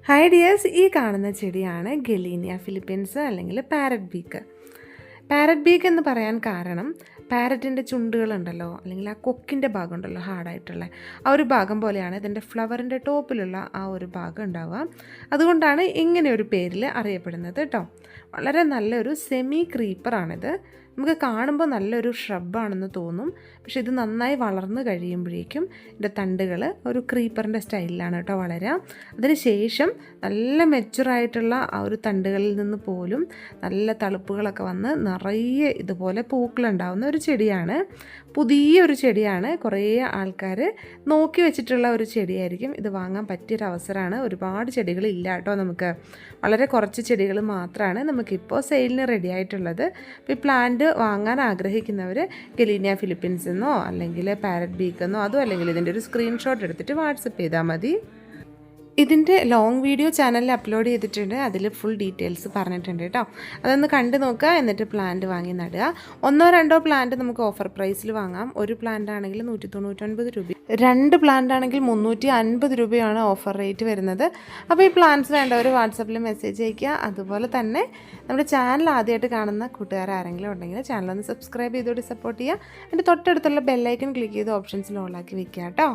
Hi dears, ഈ കാണുന്ന ചെടിയാണ് ഗലീനിയ ഫിലിപ്പീൻസ് അല്ലെങ്കിൽ പാരറ്റ് ബീക്ക്. പാരറ്റ് ബീക്ക് എന്ന് പറയാൻ കാരണം പാരറ്റിൻ്റെ ചുണ്ടുകളുണ്ടല്ലോ, അല്ലെങ്കിൽ ആ കൊക്കിൻ്റെ ഭാഗം ഉണ്ടല്ലോ, ഹാർഡായിട്ടുള്ള ആ ഒരു ഭാഗം പോലെയാണ് ഇതിൻ്റെ ഫ്ലവറിൻ്റെ ടോപ്പിലുള്ള ആ ഒരു ഭാഗം ഉണ്ടാവുക. അതുകൊണ്ടാണ് ഇങ്ങനെ ഒരു പേരിൽ അറിയപ്പെടുന്നത് കേട്ടോ. വളരെ നല്ലൊരു സെമി ക്രീപ്പറാണിത്. നമുക്ക് കാണുമ്പോൾ നല്ലൊരു ഷ്രബാണെന്ന് തോന്നും, പക്ഷേ ഇത് നന്നായി വളർന്നു കഴിയുമ്പോഴേക്കും ഇതിൻ്റെ തണ്ടുകൾ ഒരു ക്രീപ്പറിൻ്റെ സ്റ്റൈലിലാണ് കേട്ടോ വളരുക. അതിന് ശേഷം നല്ല മെച്ചുറായിട്ടുള്ള ആ ഒരു തണ്ടുകളിൽ നിന്ന് പോലും നല്ല തളിപ്പുകളൊക്കെ വന്ന് നിറയെ ഇതുപോലെ പൂക്കളുണ്ടാവുന്ന ഒരു ചെടിയാണ്. പുതിയൊരു ചെടിയാണ്, കുറേ ആൾക്കാർ നോക്കി വെച്ചിട്ടുള്ള ഒരു ചെടിയായിരിക്കും. ഇത് വാങ്ങാൻ പറ്റിയൊരു അവസരമാണ്. ഒരുപാട് ചെടികളില്ല കേട്ടോ, നമുക്ക് വളരെ കുറച്ച് ചെടികൾ മാത്രമാണ് നമുക്കിപ്പോൾ സെയിലിന് റെഡി ആയിട്ടുള്ളത്. അപ്പോൾ ഈ പ്ലാന്റ് വാങ്ങാൻ ആഗ്രഹിക്കുന്നവർ ഗലീനിയ ഫിലിപ്പീൻസ് എന്നോ അല്ലെങ്കിൽ പാരറ്റ് ബീക്കെന്നോ അതോ അല്ലെങ്കിൽ ഇതിൻ്റെ ഒരു സ്ക്രീൻഷോട്ട് എടുത്തിട്ട് വാട്സപ്പ് ചെയ്താൽ മതി. ഇതിൻ്റെ ലോങ് വീഡിയോ ചാനലിൽ അപ്ലോഡ് ചെയ്തിട്ടുണ്ട്, അതിൽ ഫുൾ ഡീറ്റെയിൽസ് പറഞ്ഞിട്ടുണ്ട് കേട്ടോ. അതൊന്ന് കണ്ടു നോക്കുക, എന്നിട്ട് പ്ലാന്റ് വാങ്ങി നടുക. 1-2 പ്ലാന്റ് നമുക്ക് ഓഫർ പ്രൈസിൽ വാങ്ങാം. ഒരു പ്ലാന്റ് ആണെങ്കിൽ 199 രൂപ, 2 പ്ലാന്റ് ആണെങ്കിൽ 350 രൂപയാണ് ഓഫർ റേറ്റ് വരുന്നത്. അപ്പോൾ ഈ പ്ലാന്റ്സ് വേണ്ടവർ വാട്സപ്പിൽ മെസ്സേജ് അയയ്ക്കുക. അതുപോലെ തന്നെ നമ്മുടെ ചാനൽ ആദ്യമായിട്ട് കാണുന്ന കൂട്ടുകാർ ആരെങ്കിലും ഉണ്ടെങ്കിൽ ചാനലൊന്ന് സബ്സ്ക്രൈബ് ചെയ്തോട്ട് സപ്പോർട്ട് ചെയ്യുക. അതിൻ്റെ തൊട്ടടുത്തുള്ള ബെല്ലൈക്കൺ ക്ലിക്ക് ചെയ്ത് ഓപ്ഷൻസിൽ ഓളാക്കി വെക്കുക കേട്ടോ.